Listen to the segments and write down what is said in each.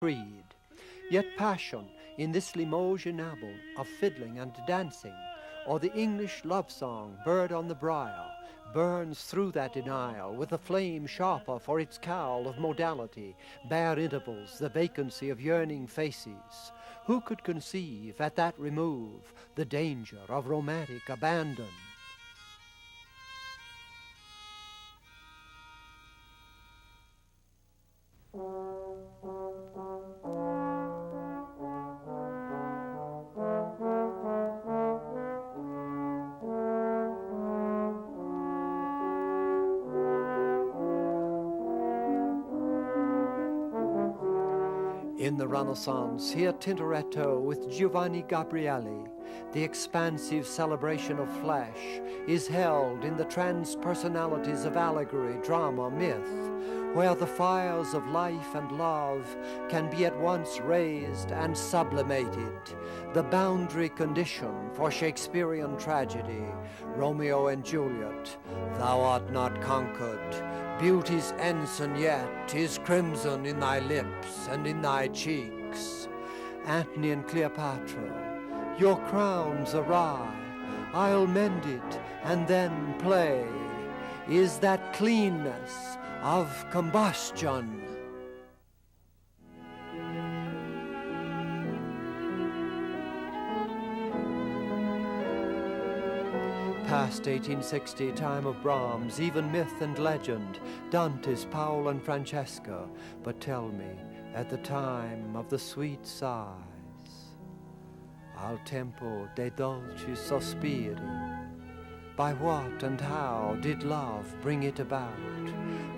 creed. Yet passion in this Limoges enamel of fiddling and dancing, or the English love song, Bird on the Briar, burns through that denial with a flame sharper for its cowl of modality, bare intervals, the vacancy of yearning faces. Who could conceive at that remove the danger of romantic abandon? In the Renaissance, hear Tintoretto with Giovanni Gabrieli. The expansive celebration of flesh is held in the transpersonalities of allegory, drama, myth, where the fires of life and love can be at once raised and sublimated. The boundary condition for Shakespearean tragedy, Romeo and Juliet, thou art not conquered. Beauty's ensign yet is crimson in thy lips and in thy cheeks. Antony and Cleopatra, your crown's awry. I'll mend it and then play. Is that cleanness of combustion? Past 1860, time of Brahms, even myth and legend, Dante's Paul and Francesca. But tell me, at the time of the sweet sighs, al tempo dei dolci sospiri, by what and how did love bring it about,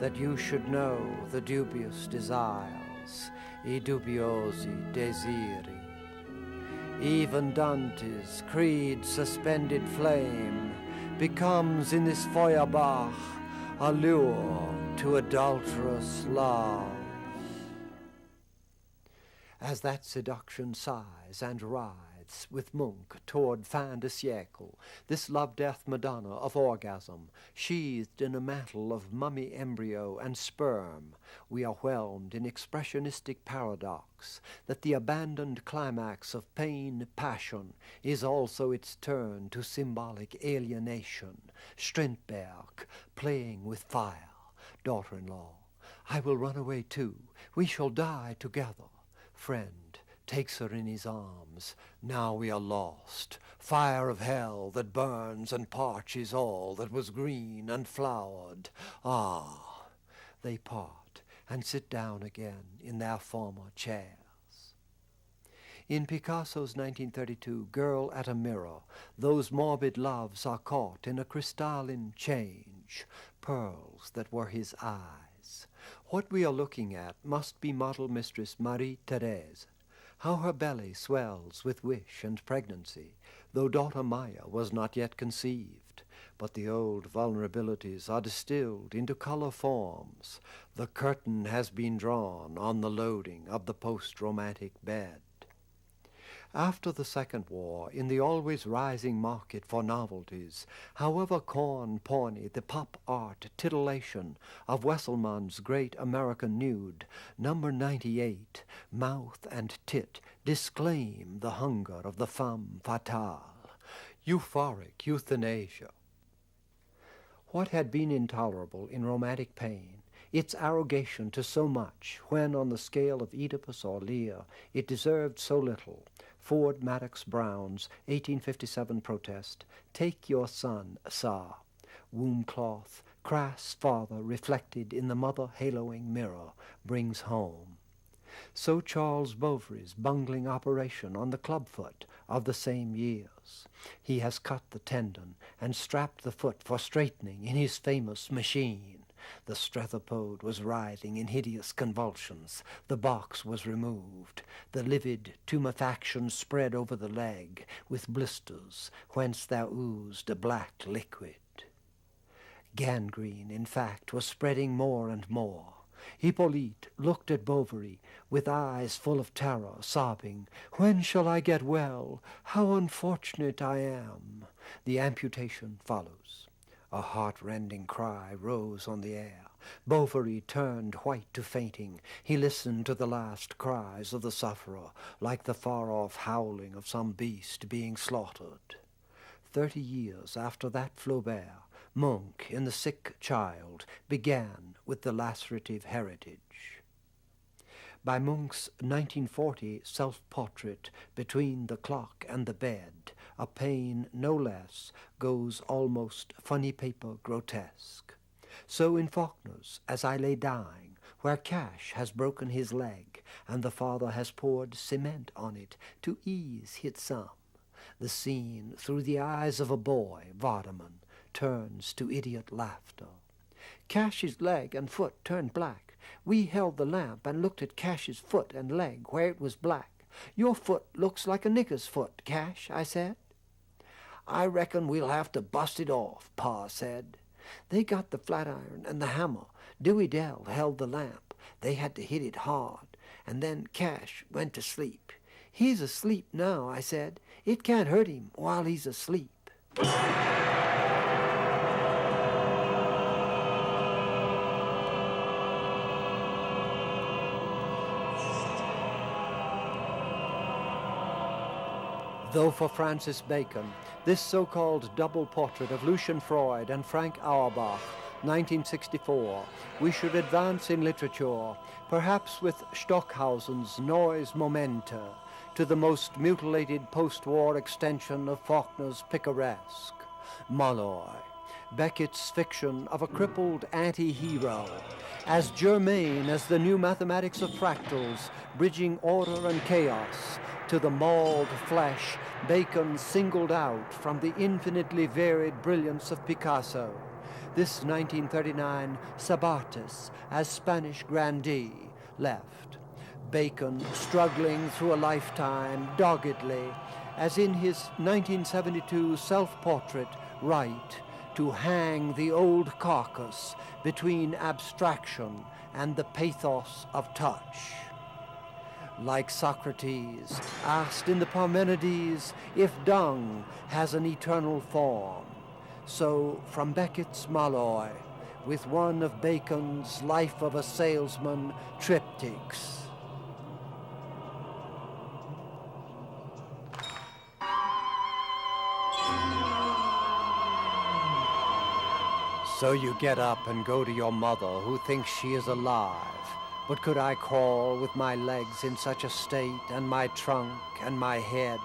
that you should know the dubious desires, I dubbiosi desiri? Even Dante's creed suspended flame becomes in this Feuerbach a lure to adulterous loves. As that seduction sighs and writhes with Munch toward fin de siècle, this love-death Madonna of orgasm, sheathed in a mantle of mummy embryo and sperm, we are whelmed in expressionistic paradox that the abandoned climax of pain-passion is also its turn to symbolic alienation. Strindberg playing with fire. Daughter-in-law, I will run away too. We shall die together. Friend takes her in his arms. Now we are lost. Fire of hell that burns and parches all that was green and flowered. Ah, they part and sit down again in their former chairs. In Picasso's 1932 Girl at a Mirror, those morbid loves are caught in a crystalline change, pearls that were his eyes. What we are looking at must be model mistress Marie-Thérèse. How her belly swells with wish and pregnancy, though daughter Maya was not yet conceived. But the old vulnerabilities are distilled into color forms. The curtain has been drawn on the loading of the post-romantic bed. After the Second War, in the always rising market for novelties, however corn-porny the pop art titillation of Wesselmann's great American nude, number 98, mouth and tit, disclaim the hunger of the femme fatale. Euphoric euthanasia. What had been intolerable in romantic pain, its arrogation to so much, when on the scale of Oedipus or Lear it deserved so little. Ford Madox Brown's 1857 protest, "Take your son, sir." Womb cloth, crass father reflected in the mother haloing mirror, brings home. So Charles Bovary's bungling operation on the clubfoot of the same years. He has cut the tendon and strapped the foot for straightening in his famous machine. The strethopode was writhing in hideous convulsions. The box was removed. The livid tumefaction spread over the leg with blisters, whence there oozed a black liquid. Gangrene, in fact, was spreading more and more. Hippolyte looked at Bovary with eyes full of terror, sobbing, "When shall I get well? How unfortunate I am!" The amputation follows. A heart-rending cry rose on the air. Bovary turned white to fainting. He listened to the last cries of the sufferer, like the far-off howling of some beast being slaughtered. 30 years after that Flaubert, Munch, in The Sick Child, began with the lacerative heritage. By Munch's 1940 self-portrait, Between the Clock and the Bed, a pain no less goes almost funny paper grotesque. So in Faulkner's As I Lay Dying, where Cash has broken his leg and the father has poured cement on it to ease his thumb, the scene through the eyes of a boy, Vardaman, turns to idiot laughter. Cash's leg and foot turned black. We held the lamp and looked at Cash's foot and leg where it was black. Your foot looks like a nigger's foot, Cash, I said. I reckon we'll have to bust it off, Pa said. They got the flat iron and the hammer. Dewey Dell held the lamp. They had to hit it hard. And then Cash went to sleep. He's asleep now, I said. It can't hurt him while he's asleep. Though for Francis Bacon, this so-called double portrait of Lucian Freud and Frank Auerbach, 1964, we should advance in literature, perhaps with Stockhausen's Noise Momenta, to the most mutilated post-war extension of Faulkner's picaresque, Molloy, Beckett's fiction of a crippled anti-hero, as germane as the new mathematics of fractals, bridging order and chaos, to the mauled flesh Bacon singled out from the infinitely varied brilliance of Picasso. This 1939 Sabates as Spanish grandee left. Bacon struggling through a lifetime doggedly, as in his 1972 self-portrait, Right, to hang the old carcass between abstraction and the pathos of touch. Like Socrates, asked in the Parmenides if dung has an eternal form. So from Beckett's Molloy, with one of Bacon's Life of a Salesman triptychs. So you get up and go to your mother, who thinks she is alive. But could I crawl with my legs in such a state, and my trunk and my head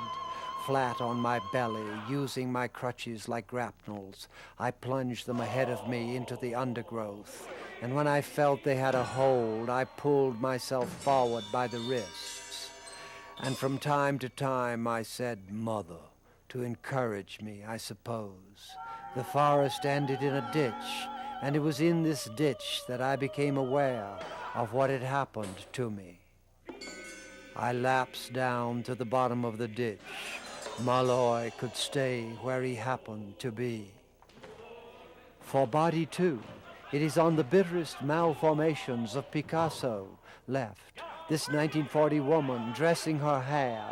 flat on my belly, using my crutches like grapnels? I plunged them ahead of me into the undergrowth, and when I felt they had a hold, I pulled myself forward by the wrists. And from time to time I said, Mother, to encourage me, I suppose. The forest ended in a ditch, and it was in this ditch that I became aware of what had happened to me. I lapsed down to the bottom of the ditch. Molloy could stay where he happened to be. For body, too, it is on the bitterest malformations of Picasso left, this 1940 woman dressing her hair,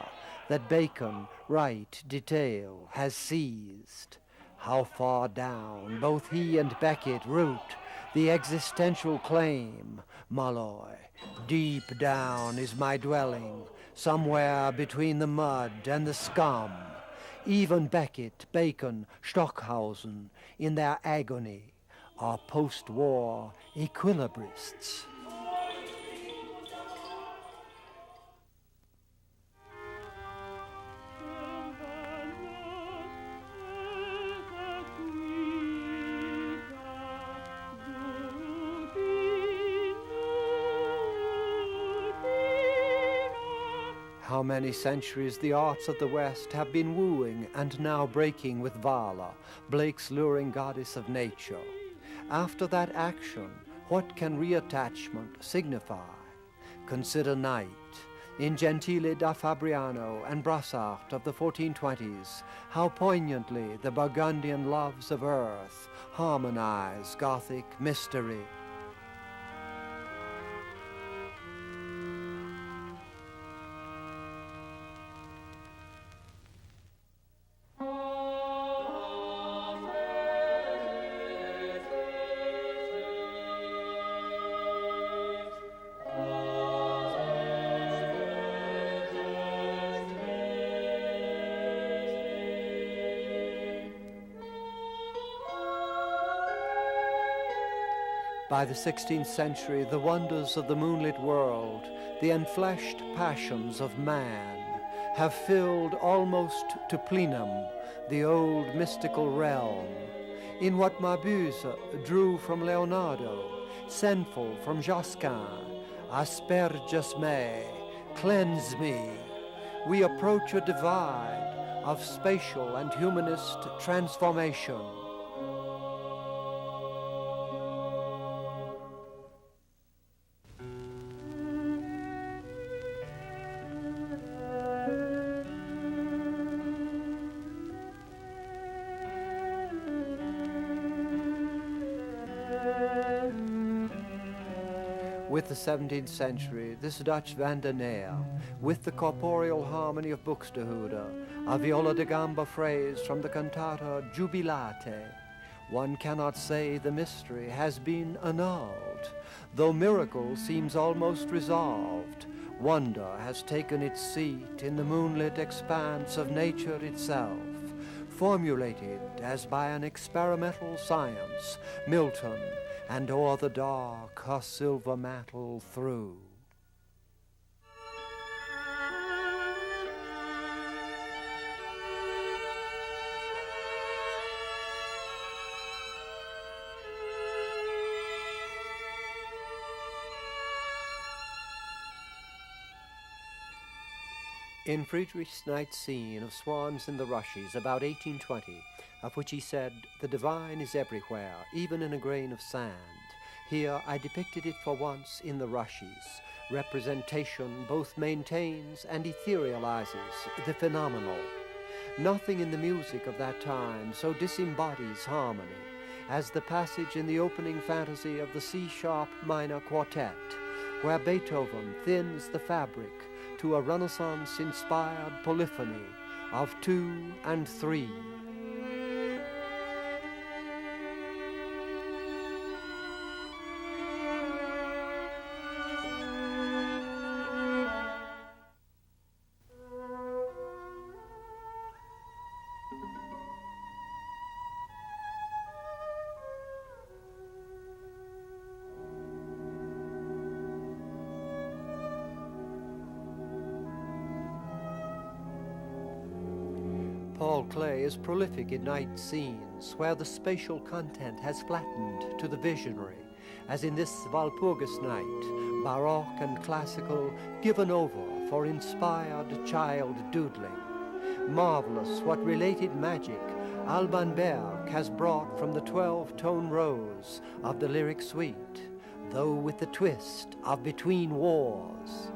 that Bacon, right detail, has seized. How far down both he and Beckett root the existential claim, Molloy. Deep down is my dwelling, somewhere between the mud and the scum. Even Beckett, Bacon, Stockhausen, in their agony, are post-war equilibrists. How many centuries the arts of the West have been wooing and now breaking with Vala, Blake's luring goddess of nature. After that action, what can reattachment signify? Consider Night. In Gentile da Fabriano and Brassart of the 1420s, how poignantly the Burgundian loves of earth harmonize Gothic mystery. By the 16th century, the wonders of the moonlit world, the enfleshed passions of man, have filled almost to plenum the old mystical realm, in what Mabuse drew from Leonardo, sinful from Josquin, asperges me, cleanse me. We approach a divide of spatial and humanist transformation. With the 17th century, this Dutch Vandenaer, with the corporeal harmony of Buxtehude, a viola da gamba phrase from the cantata Jubilate, one cannot say the mystery has been annulled. Though miracle seems almost resolved, wonder has taken its seat in the moonlit expanse of nature itself, formulated as by an experimental science, Milton, and o'er the dark her silver mantle threw. In Friedrich's night scene of Swans in the Rushes, about 1820, of which he said, "The divine is everywhere, even in a grain of sand," here I depicted it for once in the Rushes. Representation both maintains and etherealizes the phenomenal. Nothing in the music of that time so disembodies harmony as the passage in the opening fantasy of the C-sharp minor quartet, where Beethoven thins the fabric to a Renaissance-inspired polyphony of 2 and 3. Paul Klee is prolific in night scenes where the spatial content has flattened to the visionary, as in this Walpurgis night, baroque and classical, given over for inspired child doodling. Marvelous what related magic Alban Berg has brought from the 12-tone rose of the lyric suite, though with the twist of Between Wars.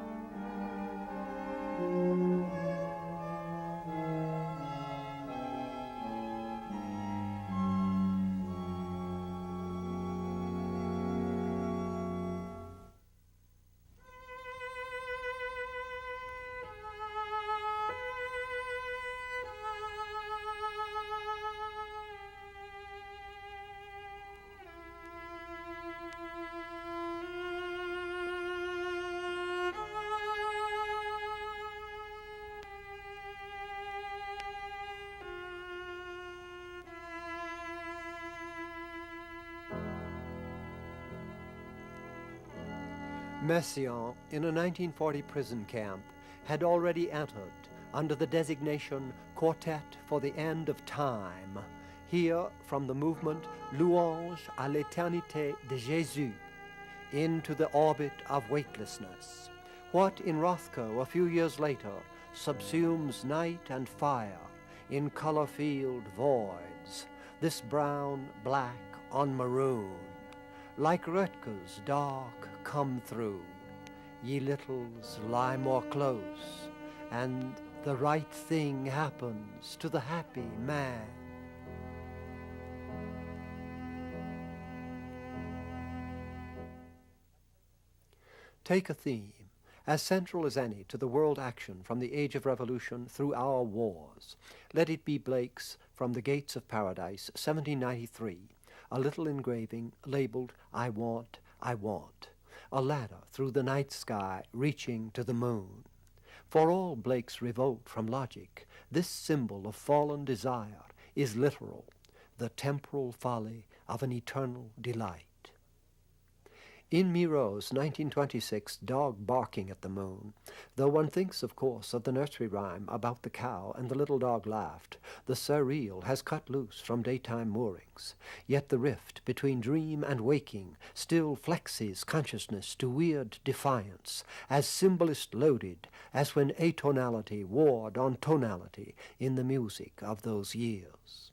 Messiaen, in a 1940 prison camp, had already entered under the designation Quartet for the End of Time, here from the movement Louange à l'éternité de Jésus, into the orbit of weightlessness. What in Rothko a few years later subsumes night and fire in color-field voids, this brown, black on maroon, like Röttger's dark come through, ye littles lie more close, and the right thing happens to the happy man. Take a theme, as central as any to the world action from the Age of Revolution through our wars. Let it be Blake's From the Gates of Paradise, 1793, a little engraving labeled I Want, a ladder through the night sky reaching to the moon. For all Blake's revolt from logic, this symbol of fallen desire is literal, the temporal folly of an eternal delight. In Miro's 1926 Dog Barking at the Moon, though one thinks, of course, of the nursery rhyme about the cow and the little dog laughed, the surreal has cut loose from daytime moorings. Yet the rift between dream and waking still flexes consciousness to weird defiance, as symbolist loaded as when atonality warred on tonality in the music of those years.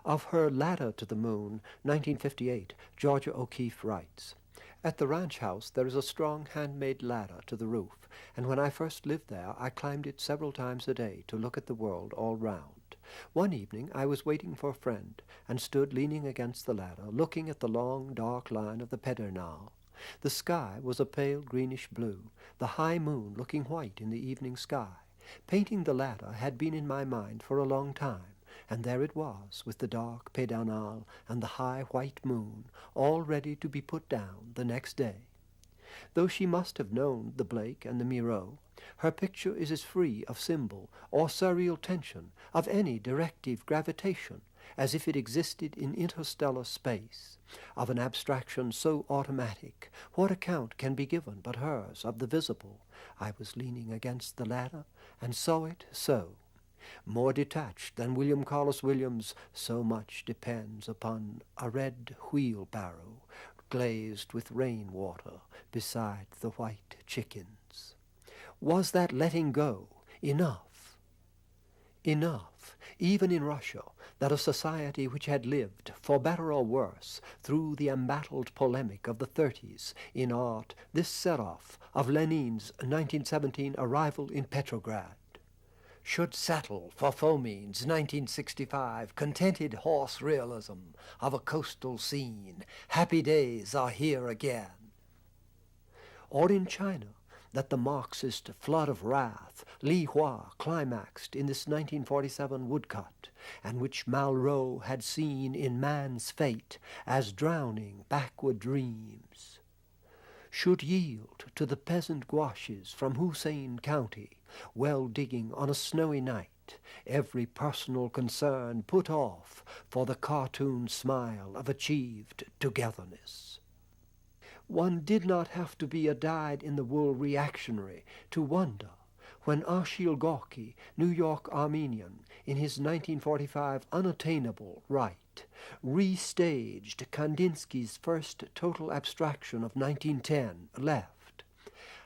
Of her Ladder to the Moon, 1958, Georgia O'Keeffe writes, "At the ranch house there is a strong handmade ladder to the roof, and when I first lived there I climbed it several times a day to look at the world all round. One evening I was waiting for a friend, and stood leaning against the ladder, looking at the long dark line of the Pedernal. The sky was a pale greenish blue, the high moon looking white in the evening sky. Painting the ladder had been in my mind for a long time, and there it was, with the dark Pedernal and the high white moon, all ready to be put down the next day. Though she must have known the Blake and the Miro, her picture is as free of symbol or surreal tension, of any directive gravitation, as if it existed in interstellar space. Of an abstraction so automatic, what account can be given but hers of the visible? I was leaning against the ladder, and saw it so. More detached than William Carlos Williams, so much depends upon a red wheelbarrow glazed with rainwater beside the white chickens. Was that letting go enough? Enough, even in Russia, that a society which had lived, for better or worse, through the embattled polemic of the 30s, in art, this seraph of Lenin's 1917 arrival in Petrograd, should settle for Fomin's 1965 contented horse realism of a coastal scene, happy days are here again. Or in China, that the Marxist flood of wrath Li Hua climaxed in this 1947 woodcut, and which Malraux had seen in Man's Fate as drowning backward dreams, should yield to the peasant gouaches from Hussein County, well digging on a snowy night, every personal concern put off for the cartoon smile of achieved togetherness. One did not have to be a dyed-in-the-wool reactionary to wonder when Achille Gorky, New York Armenian, in his 1945 Unattainable Right, restaged Kandinsky's first total abstraction of 1910, Left,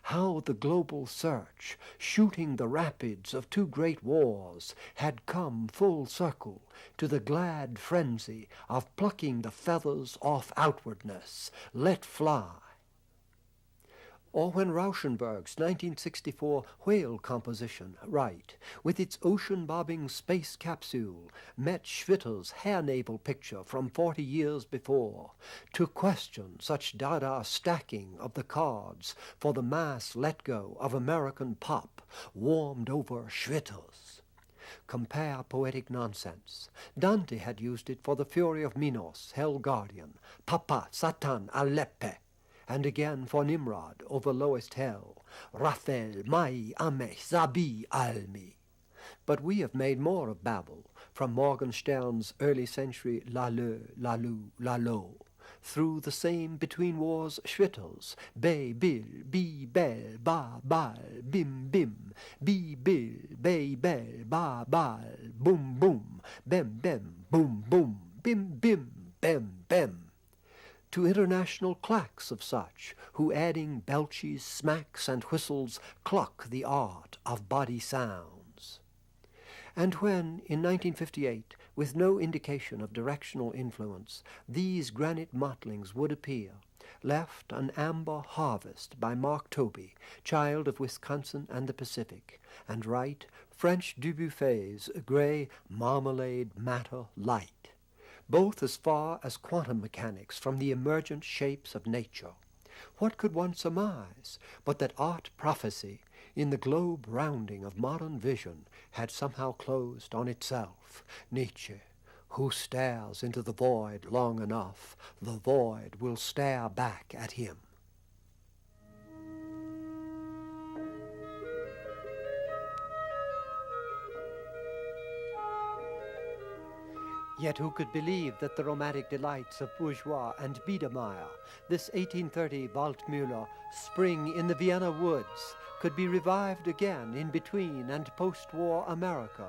how the global search, shooting the rapids of two great wars, had come full circle to the glad frenzy of plucking the feathers off outwardness, let fly. Or when Rauschenberg's 1964 whale composition, Right, with its ocean-bobbing space capsule, met Schwitter's hair-navel picture from 40 years before, to question such Dada stacking of the cards for the mass let-go of American pop, warmed over Schwitter's. Compare poetic nonsense. Dante had used it for the fury of Minos, hell guardian, Papa, Satan, Aleppe, and again for Nimrod over lowest hell, Raphael, Mai, Ame, Zabi, Almi. But we have made more of Babel, from Morgenstern's early century Laleu, Lalu, Lalo, through the same between wars Schwitter's, Be, Bil, Bi, Bel, Ba, Bal, Bim, Bim, Bi, Bil, Be, Bel, Ba, Bal, Boom, Boom, Bem, Bem, Boom, Boom, Bim, Bim, Bem, Bem, to international clacks of such, who adding belches, smacks, and whistles, cluck the art of body sounds. And when, in 1958, with no indication of directional influence, these granite mottlings would appear, Left an Amber Harvest by Mark Tobey, child of Wisconsin and the Pacific, and Right, French Dubuffays' gray marmalade matter light, both as far as quantum mechanics from the emergent shapes of nature. What could one surmise but that art prophecy, in the globe rounding of modern vision, had somehow closed on itself? Nietzsche, who stares into the void long enough, the void will stare back at him. Yet who could believe that the romantic delights of Bourgeois and Biedermeier, this 1830 Waldmüller spring in the Vienna woods, could be revived again in between and post-war America,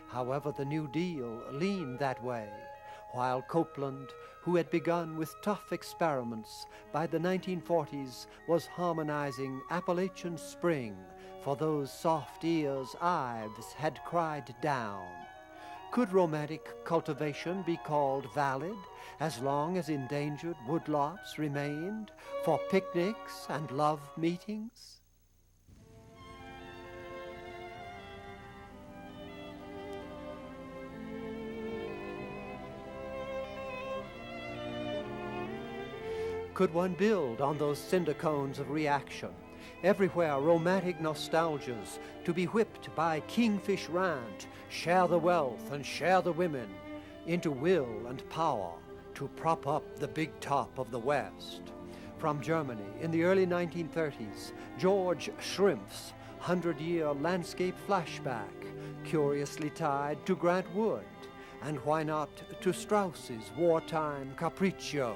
however the New Deal leaned that way, while Copeland, who had begun with tough experiments, by the 1940s was harmonizing Appalachian Spring for those soft ears Ives had cried down. Could romantic cultivation be called valid as long as endangered woodlots remained for picnics and love meetings? Could one build on those cinder cones of reaction? Everywhere romantic nostalgias to be whipped by kingfish rant, share the wealth and share the women, into will and power to prop up the big top of the West. From Germany in the early 1930s, George Schrimpf's 100-year landscape flashback, curiously tied to Grant Wood, and why not to Strauss's wartime capriccio.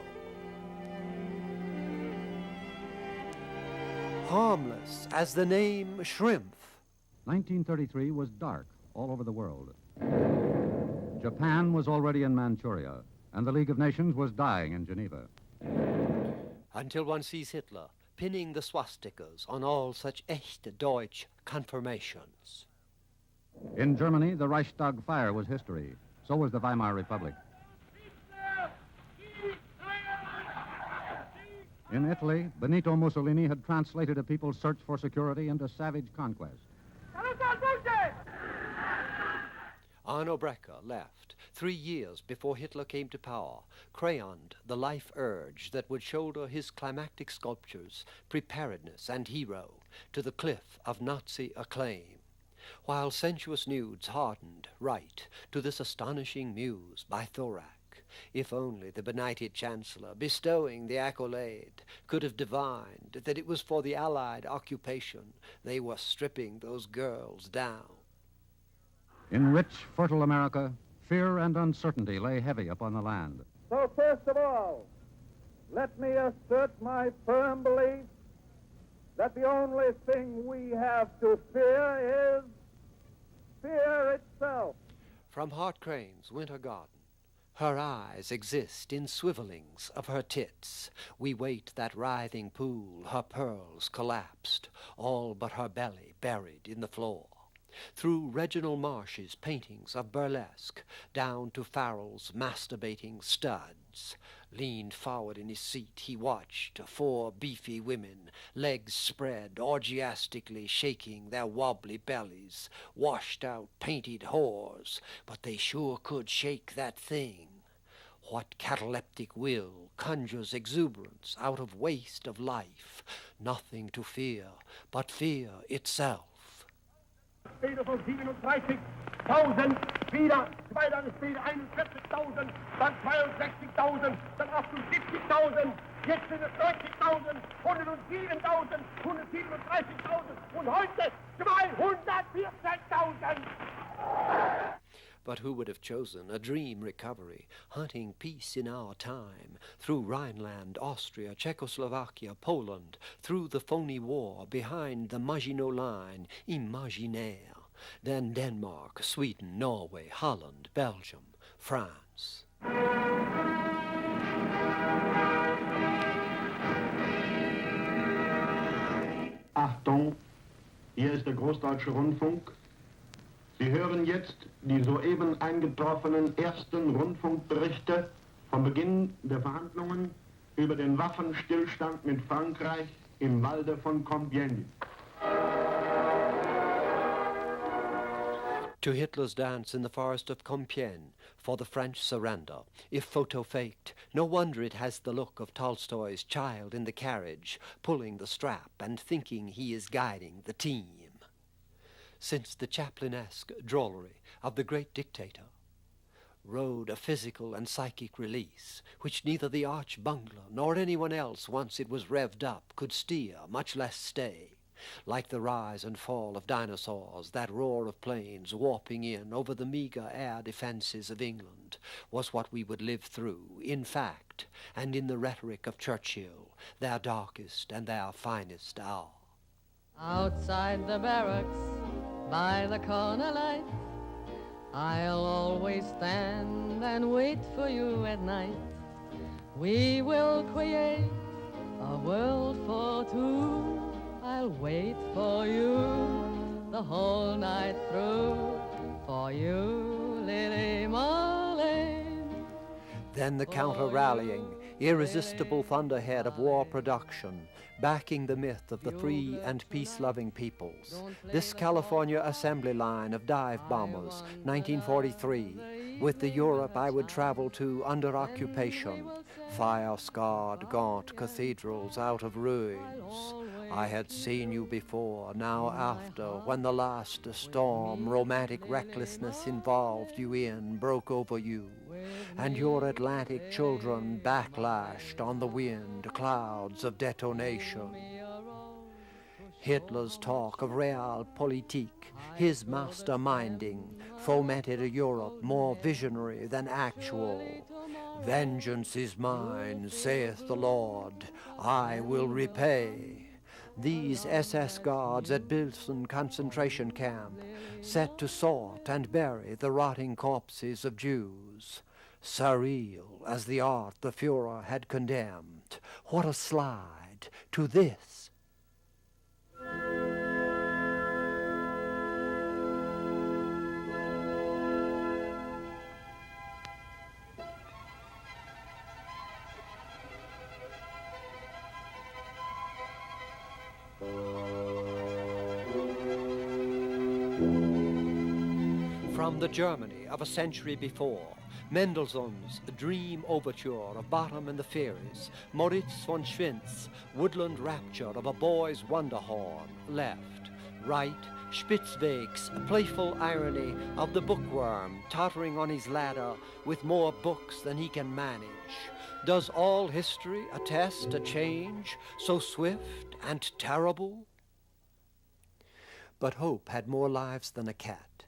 Harmless as the name Schrimpf. 1933 was dark all over the world. Japan was already in Manchuria, and the League of Nations was dying in Geneva. Until one sees Hitler pinning the swastikas on all such echte Deutsch confirmations. In Germany, the Reichstag fire was history. So was the Weimar Republic. In Italy, Benito Mussolini had translated a people's search for security into savage conquest. Arno Breker left 3 years before Hitler came to power, crayoned the life urge that would shoulder his climactic sculptures, preparedness and hero, to the cliff of Nazi acclaim, while sensuous nudes hardened right to this astonishing muse by Thorac. If only the benighted Chancellor, bestowing the accolade, could have divined that it was for the Allied occupation they were stripping those girls down. In rich, fertile America, fear and uncertainty lay heavy upon the land. So first of all, let me assert my firm belief that the only thing we have to fear is fear itself. From Hart Crane's Winter Garden, her eyes exist in swivelings of her tits. We wait that writhing pool, her pearls collapsed, all but her belly buried in the floor. Through Reginald Marsh's paintings of burlesque, down to Farrell's masturbating studs. Leaned forward in his seat, he watched 4 beefy women, legs spread, orgiastically shaking their wobbly bellies, washed-out, painted whores, but they sure could shake that thing. What cataleptic will conjures exuberance out of waste of life? Nothing to fear but fear itself. Später von 37.000, wieder zwei Tage später 41.000, dann 62.000, dann 78.000, jetzt sind es 90.000, 107.000, 137.000 und heute 214.000. But who would have chosen a dream recovery, hunting peace in our time, through Rhineland, Austria, Czechoslovakia, Poland, through the phony war, behind the Maginot Line, imaginaire, then Denmark, Sweden, Norway, Holland, Belgium, France. Achtung, hier ist der Großdeutsche Rundfunk. Sie hören jetzt die soeben eingetroffenen ersten Rundfunkberichte vom Beginn der Verhandlungen über den Waffenstillstand mit Frankreich im Walde von Compiègne. To Hitler's dance in the forest of Compiègne for the French surrender. If photo-faked, no wonder it has the look of Tolstoy's child in the carriage, pulling the strap and thinking he is guiding the team. Since the Chaplinesque drollery of the great dictator rode a physical and psychic release, which neither the arch bungler nor anyone else, once it was revved up, could steer, much less stay. like the rise and fall of dinosaurs, that roar of planes warping in over the meagre air defences of England was what we would live through, in fact, and in the rhetoric of Churchill, their darkest and their finest hour. Outside the barracks, by the corner light, I'll always stand and wait for you at night. We will create a world for two. I'll wait for you the whole night through. For you, Lily Marlene. Then the counter-rallying, irresistible thunderhead of war production, backing the myth of the free and peace-loving peoples. This California assembly line of dive bombers, 1943, with the Europe I would travel to under occupation, fire-scarred, gaunt cathedrals out of ruins. I had seen you before, now after, when the last storm romantic recklessness involved you in broke over you, and your Atlantic children backlashed on the wind clouds of detonation. Hitler's talk of realpolitik, his masterminding, fomented a Europe more visionary than actual. Vengeance is mine, saith the Lord, I will repay. These SS guards at Bilsen concentration camp, set to sort and bury the rotting corpses of Jews. Surreal as the art the Führer had condemned. What a slide to this. From the Germany of a century before, Mendelssohn's Dream Overture of Bottom and the Fairies, Moritz von Schwindt's woodland rapture of a boy's wonderhorn, left, right, Spitzweg's playful irony of the bookworm tottering on his ladder with more books than he can manage. Does all history attest a change so swift and terrible? But hope had more lives than a cat.